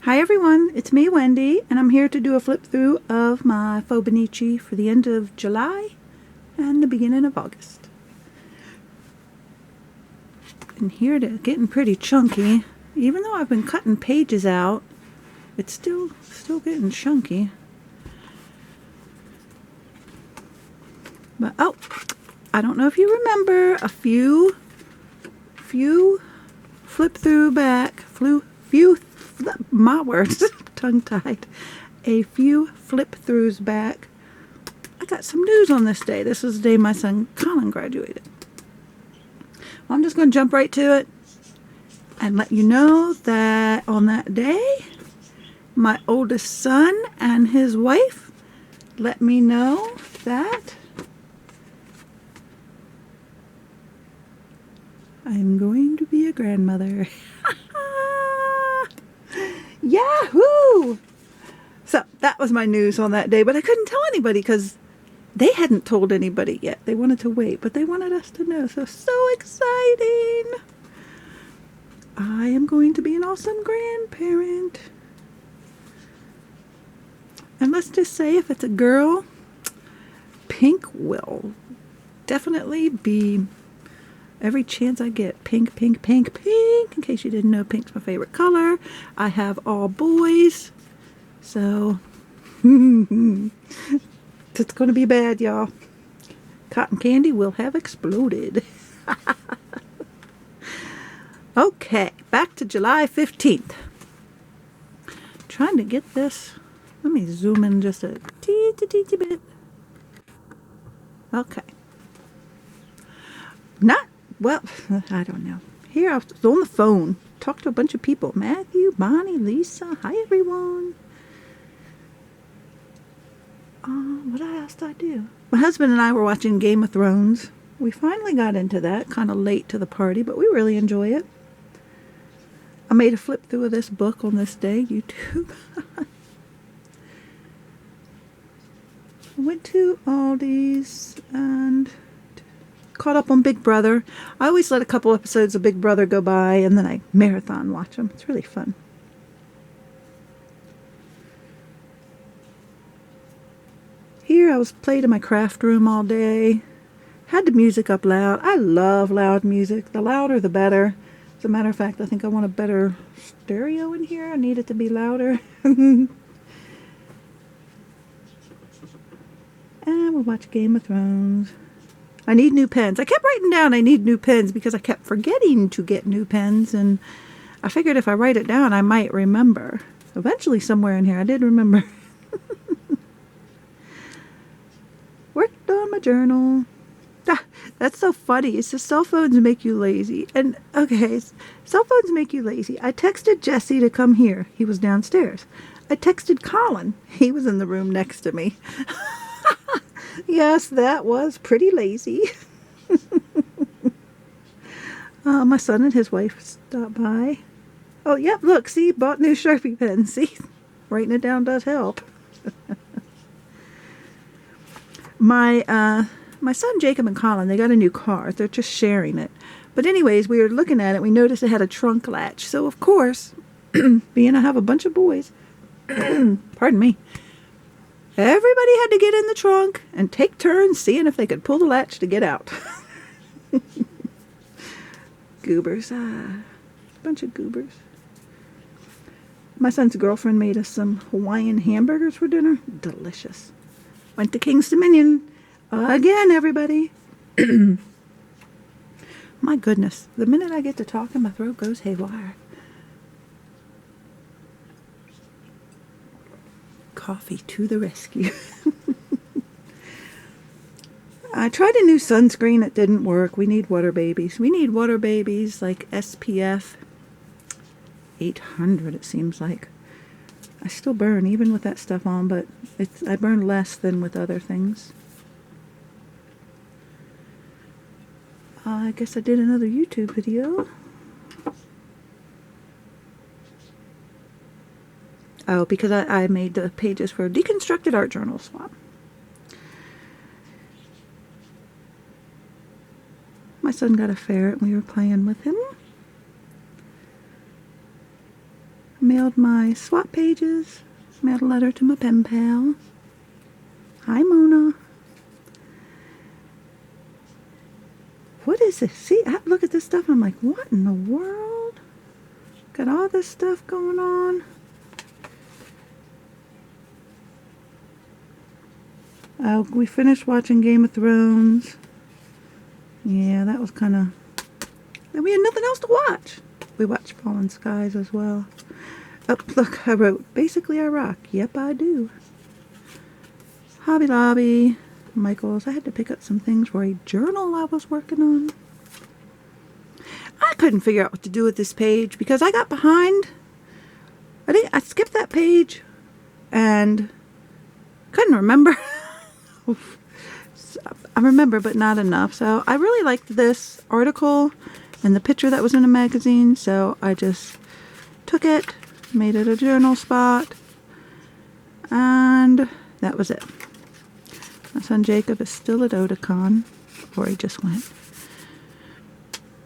Hi everyone, it's me Wendy, and I'm here to do a flip through of my Fauxbonichi for the end of July and the beginning of August. And here it is, getting pretty chunky. Even though I've been cutting pages out, it's still getting chunky. But oh, I don't know if you remember a few flip through back, my words, tongue-tied, a few flip throughs back. I got some news on this day. This is the day my son Colin graduated. Well, I'm just going to jump right to it and let you know that on that day, my oldest son and his wife let me know that I'm going to be a grandmother. Yahoo! So that was my news on that day, but I couldn't tell anybody because they hadn't told anybody yet. They wanted to wait, but they wanted us to know. So exciting! I am going to be an awesome grandparent. And let's just say if it's a girl, pink will definitely be every chance I get. Pink, pink, pink, pink. In case you didn't know, pink's my favorite color. I have all boys. So, it's going to be bad, y'all. Cotton candy will have exploded. Okay, back to July 15th. Trying to get this. Let me zoom in just a teensy bit. Okay. Well, I don't know. Here I was on the phone. Talked to a bunch of people. Matthew, Bonnie, Lisa. Hi, everyone. What else did I do? My husband and I were watching Game of Thrones. We finally got into that. Kind of late to the party, but we really enjoy it. I made a flip through of this book on this day. YouTube. I went to Aldi's and caught up on Big Brother. I always let a couple episodes of Big Brother go by and then I marathon watch them. It's really fun. Here I was played in my craft room all day. Had the music up loud. I love loud music. The louder the better. As a matter of fact, I think I want a better stereo in here. I need it to be louder. And we'll watch Game of Thrones. I need new pens. I kept writing down I need new pens because I kept forgetting to get new pens, and I figured if I write it down, I might remember. Eventually, somewhere in here, I did remember. Worked on my journal. That's so funny. It's just cell phones make you lazy. And, okay, cell phones make you lazy. I texted Jesse to come here. He was downstairs. I texted Colin. He was in the room next to me. Yes, that was pretty lazy. My son and his wife stopped by. Oh, yep, look, see, bought new Sharpie pens. See, writing it down does help. My son Jacob and Colin, they got a new car. They're just sharing it. But anyways, we were looking at it. We noticed it had a trunk latch. So, of course, being I have a bunch of boys, pardon me, everybody had to get in the trunk and take turns seeing if they could pull the latch to get out. Goobers. Bunch of goobers. My son's girlfriend made us some Hawaiian hamburgers for dinner. Delicious. Went to King's Dominion. Again, everybody. My goodness. The minute I get to talking, my throat goes haywire. Coffee to the rescue. I tried a new sunscreen. It didn't work. We need water babies. We need water babies like SPF 800, it seems like. I still burn even with that stuff on, but I burn less than with other things. I guess I did another YouTube video. Oh, because I made the pages for Deconstructed Art Journal Swap. My son got a ferret and we were playing with him. Mailed my swap pages. Mailed a letter to my pen pal. Hi, Mona. What is this? See, I look at this stuff and I'm like, what in the world? Got all this stuff going on. We finished watching Game of Thrones. Yeah, that was kind of... And we had nothing else to watch. We watched Fallen Skies as well. Oh, look, I wrote, basically I rock. Yep, I do. Hobby Lobby. Michael's. I had to pick up some things for a journal I was working on. I couldn't figure out what to do with this page because I got behind. I skipped that page and couldn't remember. I remember, but not enough. So I really liked this article and the picture that was in the magazine. So I just took it, made it a journal spot, and that was it. My son Jacob is still at Otakon, or he just went.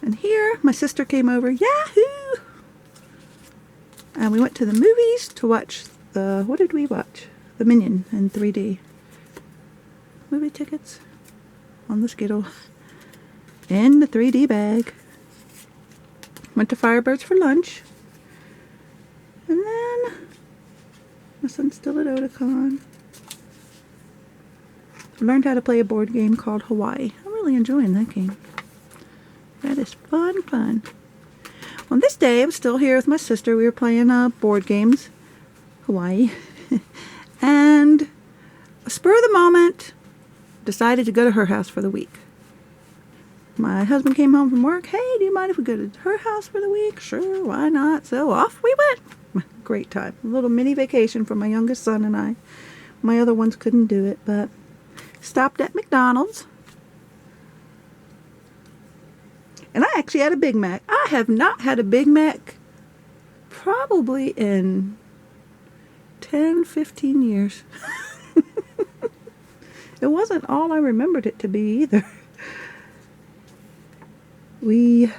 And here, my sister came over. Yahoo! And we went to the movies to watch what did we watch? The Minion in 3D. Movie tickets on the Skittle. In the 3D bag. Went to Firebirds for lunch. And then, my son's still at Otakon. Learned how to play a board game called Hawaii. I'm really enjoying that game. That is fun. On this day, I was still here with my sister. We were playing board games, Hawaii, and a spur of the moment, decided to go to her house for the week. My husband came home from work. Hey, do you mind if we go to her house for the week? Sure, why not? So off we went. Great time. A little mini vacation for my youngest son and I. My other ones couldn't do it, but stopped at McDonald's. And I actually had a Big Mac. I have not had a Big Mac probably in 10, 15 years. It wasn't all I remembered it to be either. We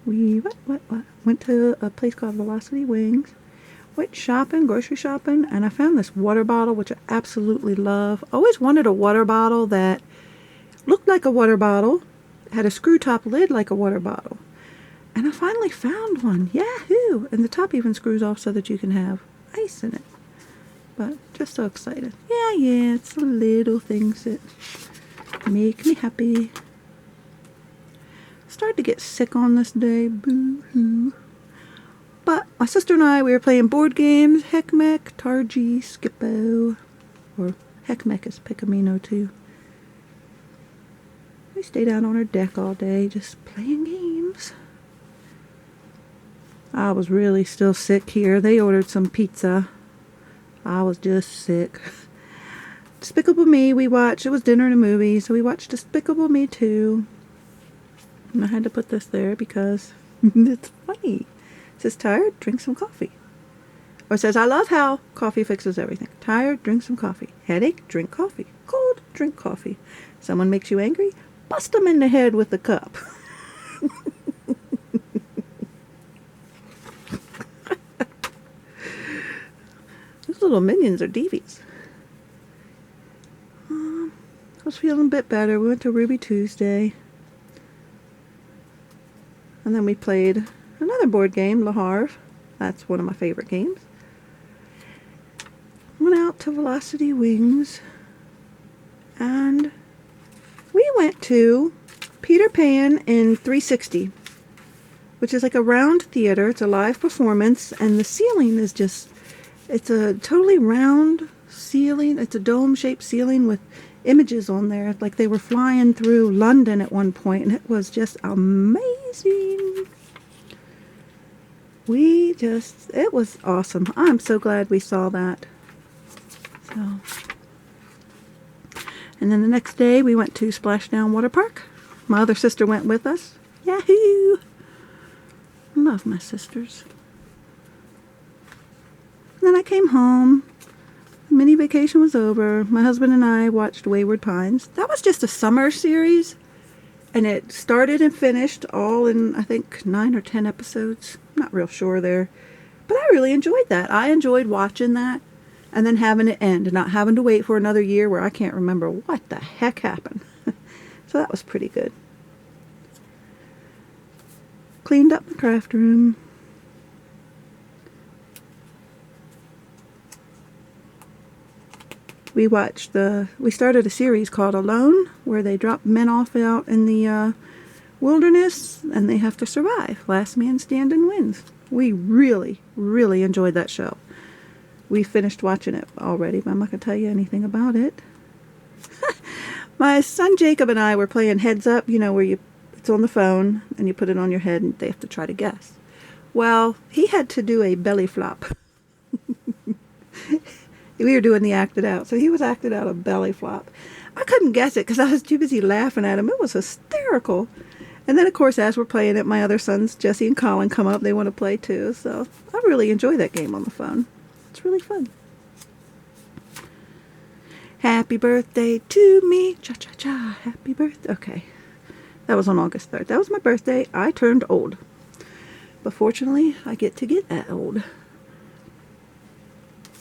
went to a place called Velocity Wings. Went shopping, grocery shopping, and I found this water bottle, which I absolutely love. Always wanted a water bottle that looked like a water bottle, had a screw top lid like a water bottle. And I finally found one. Yahoo! And the top even screws off so that you can have ice in it. But just so excited. Yeah, it's the little things that make me happy. Started to get sick on this day. Boo-hoo. But my sister and I, we were playing board games. Heckmech, Targi, Skippo. Or Heckmech is Picamino too. We stayed out on our deck all day just playing games. I was really still sick here. They ordered some pizza. I was just sick. Despicable Me, we watched. It was dinner and a movie, so we watched Despicable Me 2. And I had to put this there because it's funny. It says, tired? Drink some coffee. Or it says, I love how coffee fixes everything. Tired? Drink some coffee. Headache? Drink coffee. Cold? Drink coffee. Someone makes you angry? Bust them in the head with the cup. Those little minions are devious. I was feeling a bit better. We went to Ruby Tuesday. And then we played another board game, Le Havre. That's one of my favorite games. Went out to Velocity Wings. And we went to Peter Pan in 360, which is like a round theater. It's a live performance, and the ceiling is just, it's a totally round ceiling. It's a dome-shaped ceiling with images on there, like they were flying through London at one point, and it was just amazing. It was awesome. I'm so glad we saw that. So, and then the next day we went to Splashdown Water Park. My other sister went with us. Yahoo! Love my sisters. And then I came home. The mini vacation was over. My husband and I watched Wayward Pines. That was just a summer series. And it started and finished all in, I think, 9 or 10 episodes. I'm not real sure there. But I really enjoyed that. I enjoyed watching that and then having it end and not having to wait for another year where I can't remember what the heck happened. So that was pretty good. Cleaned up the craft room. We started a series called Alone, where they drop men off out in the wilderness and they have to survive. Last man standing wins. We really, really enjoyed that show. We finished watching it already, but I'm not going to tell you anything about it. My son Jacob and I were playing Heads Up, where it's on the phone and you put it on your head and they have to try to guess. Well, he had to do a belly flop. We were doing the acted out, so he was acted out a belly flop. I couldn't guess it because I was too busy laughing at him. It was hysterical. And then, of course, as we're playing it, my other sons, Jesse and Colin, come up. They want to play too. So I really enjoy that game on the phone. It's really fun. Happy birthday to me. Cha-cha-cha. Happy birthday. Okay. That was on August 3rd. That was my birthday. I turned old. But fortunately, I get to get that old.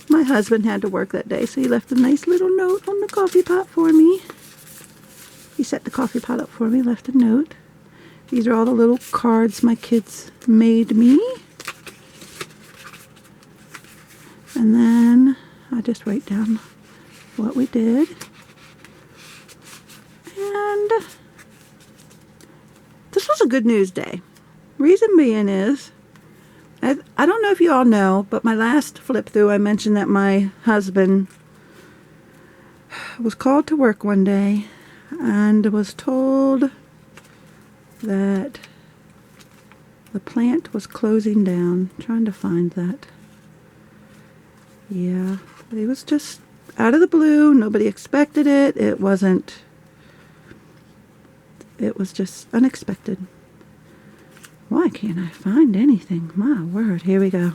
My husband had to work that day, so he left a nice little note on the coffee pot for me. He set the coffee pot up for me, left a note. These are all the little cards my kids made me. And then I just write down what we did. And this was a good news day. Reason being is, I don't know if you all know, but my last flip through I mentioned that my husband was called to work one day and was told that the plant was closing down. I'm trying to find that. Yeah, it was just out of the blue. Nobody expected it. It was just unexpected. Why can't I find anything? My word. Here we go.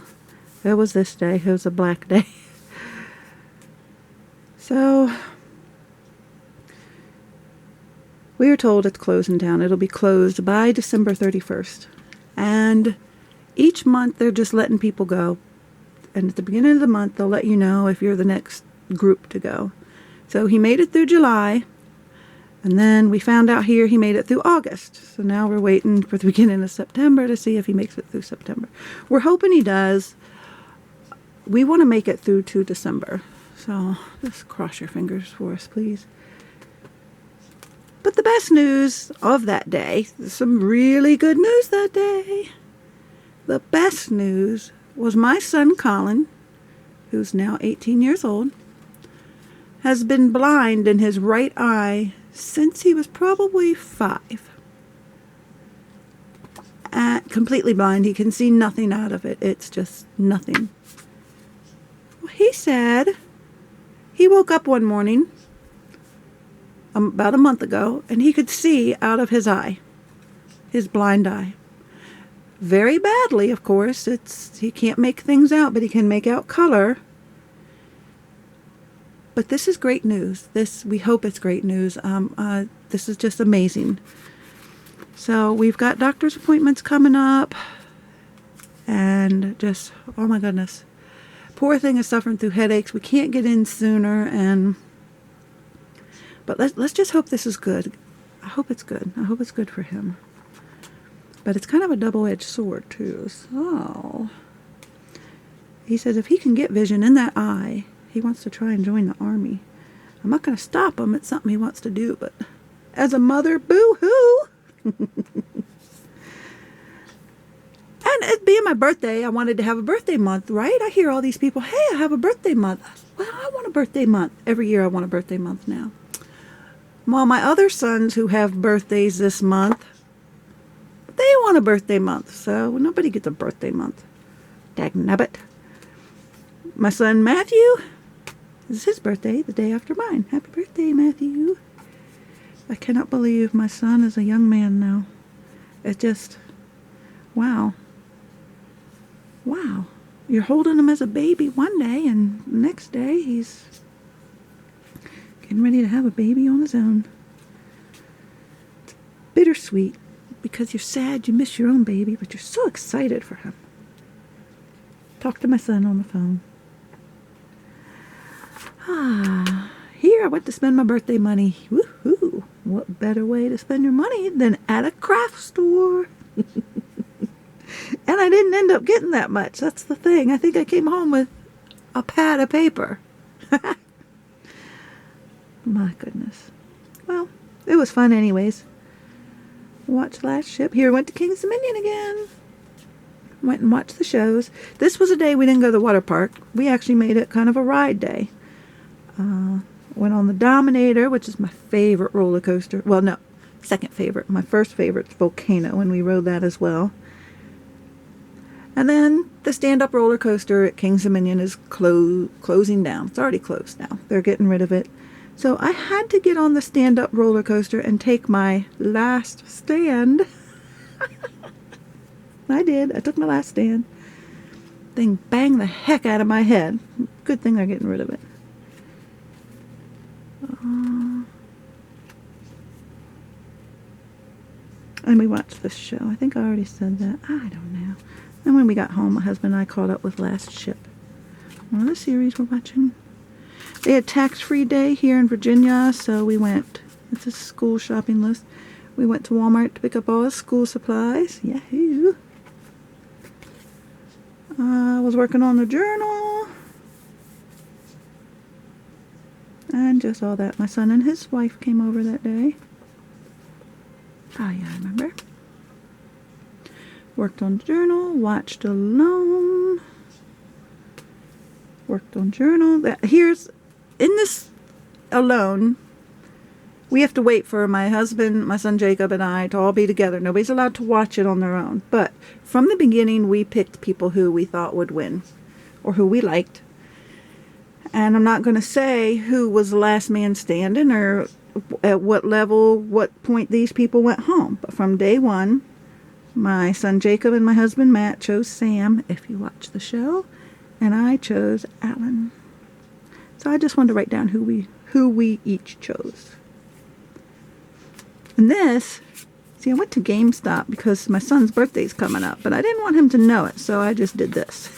It was this day. It was a black day. So, we are told it's closing down. It'll be closed by December 31st. And each month they're just letting people go. And at the beginning of the month they'll let you know if you're the next group to go. So he made it through July. And then we found out here he made it through August. So now we're waiting for the beginning of September to see if he makes it through September. We're hoping he does. We want to make it through to December. So just cross your fingers for us, please. But the best news of that day, some really good news that day. The best news was my son Colin, who's now 18 years old, has been blind in his right eye since he was probably 5. Completely blind. He can see nothing out of it. It's just nothing. Well, he said he woke up one morning about a month ago and he could see out of his eye, his blind eye. Very badly, of course. He can't make things out, but he can make out color. But this is great news. We hope it's great news. This is just amazing. So we've got doctor's appointments coming up. And just, oh my goodness. Poor thing is suffering through headaches. We can't get in sooner. But let's just hope this is good. I hope it's good. I hope it's good for him. But it's kind of a double-edged sword, too. So he says if he can get vision in that eye, he wants to try and join the army. I'm not going to stop him. It's something he wants to do. But as a mother, boo-hoo. And it being my birthday, I wanted to have a birthday month, right? I hear all these people, hey, I have a birthday month. Well, I want a birthday month. Every year I want a birthday month now. Well, my other sons who have birthdays this month, they want a birthday month. So nobody gets a birthday month. Dagnabbit. My son Matthew, this is his birthday, the day after mine. Happy birthday, Matthew. I cannot believe my son is a young man now. It's just, wow. Wow. You're holding him as a baby one day, and the next day he's getting ready to have a baby on his own. It's bittersweet, because you're sad you miss your own baby, but you're so excited for him. talk to my son on the phone. Here I went to spend my birthday money. Woohoo! What better way to spend your money than at a craft store? And I didn't end up getting that much. That's the thing. I think I came home with a pad of paper. My goodness. Well, it was fun anyways. Watched Last Ship. Here, went to King's Dominion again. Went and watched the shows. This was a day we didn't go to the water park. We actually made it kind of a ride day. Went on the Dominator, which is my favorite roller coaster. Well, no, second favorite. My first favorite's Volcano, and we rode that as well. And then the stand-up roller coaster at King's Dominion is closing down. It's already closed now. They're getting rid of it. So I had to get on the stand-up roller coaster and take my last stand. I did. I took my last stand. Thing banged the heck out of my head. Good thing they're getting rid of it. And we watched this show. I think I already said that. I don't know. And when we got home, my husband and I caught up with Last Ship. One of the series we're watching. They had tax-free day here in Virginia, so we went. It's a school shopping list. We went to Walmart to pick up all the school supplies. Yahoo! I was working on the journal. And just all that. My son and his wife came over that day. Oh yeah, I remember. Worked on journal, watched Alone. Worked on journal. Here's, in this Alone, we have to wait for my husband, my son Jacob, and I to all be together. Nobody's allowed to watch it on their own. But from the beginning, we picked people who we thought would win, or who we liked. And I'm not going to say who was the last man standing, or at what level, what point these people went home. But from day one, my son Jacob and my husband Matt chose Sam, if you watch the show, and I chose Alan. So I just wanted to write down who we each chose. And this, see, I went to GameStop because my son's birthday's coming up, but I didn't want him to know it, so I just did this.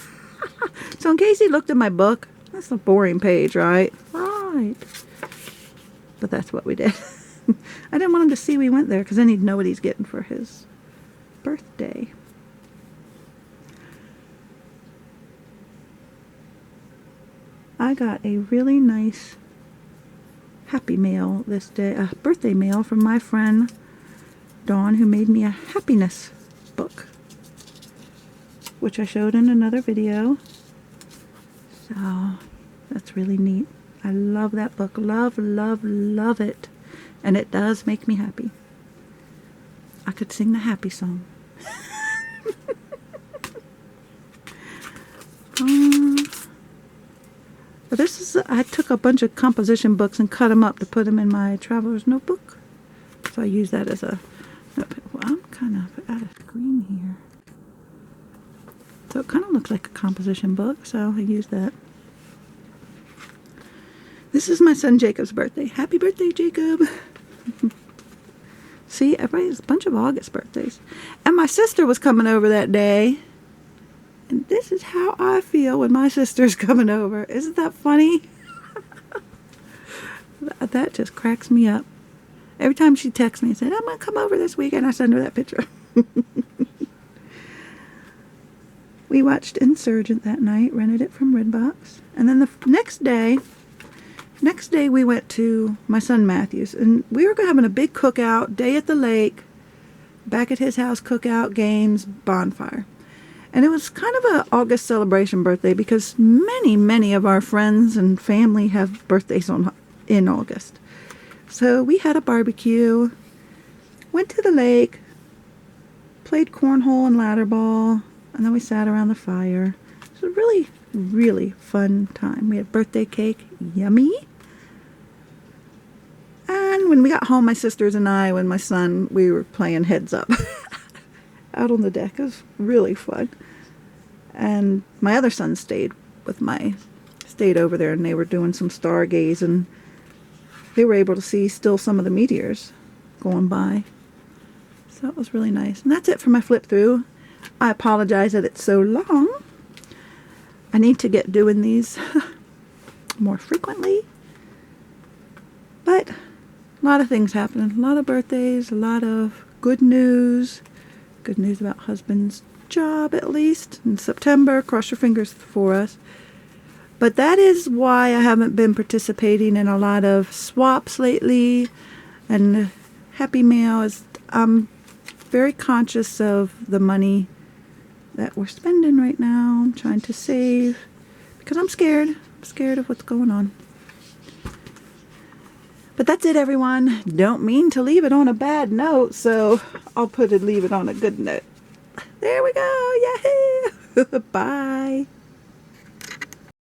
So in case he looked at my book, that's a boring page, right? Right. But that's what we did. I didn't want him to see we went there, because then he'd know what he's getting for his birthday. I got a really nice happy mail this day, a birthday mail from my friend Dawn, who made me a happiness book, which I showed in another video. So that's really neat. I love that book. Love, love, love it. And it does make me happy. I could sing the happy song. But this is, I took a bunch of composition books and cut them up to put them in my traveler's notebook. So I use that as a notebook. Well, I'm kind of out of screen here. So it kind of looks like a composition book, so I use that. This is my son Jacob's birthday. Happy birthday, Jacob! See, everybody's a bunch of August birthdays. And my sister was coming over that day. And this is how I feel when my sister's coming over. Isn't that funny? That just cracks me up. Every time she texts me and says, I'm going to come over this weekend, I send her that picture. We watched Insurgent that night, rented it from Redbox. And then the next day we went to my son Matthew's. And we were having a big cookout, day at the lake, back at his house, cookout, games, bonfire. And it was kind of an August celebration birthday because many of our friends and family have birthdays in August. So we had a barbecue, went to the lake, played cornhole and ladder ball, and then we sat around the fire. It was a really, really fun time. We had birthday cake, yummy. And when we got home, my sisters and I, with my son, we were playing heads up out on the deck. It was really fun. And my other son stayed over there, and they were doing some stargaze, and they were able to see still some of the meteors going by. So it was really nice. And that's it for my flip through. I apologize that it's so long. I need to get doing these more frequently. But a lot of things happening. A lot of birthdays, a lot of good news. Good news about husband's job, at least, in September. Cross your fingers for us. But that is why I haven't been participating in a lot of swaps lately. And Happy Mail is, I'm very conscious of the money that we're spending right now. I'm trying to save because I'm scared. I'm scared of what's going on. But that's it, everyone. Don't mean to leave it on a bad note, so I'll leave it on a good note. There we go. Yahoo! Bye.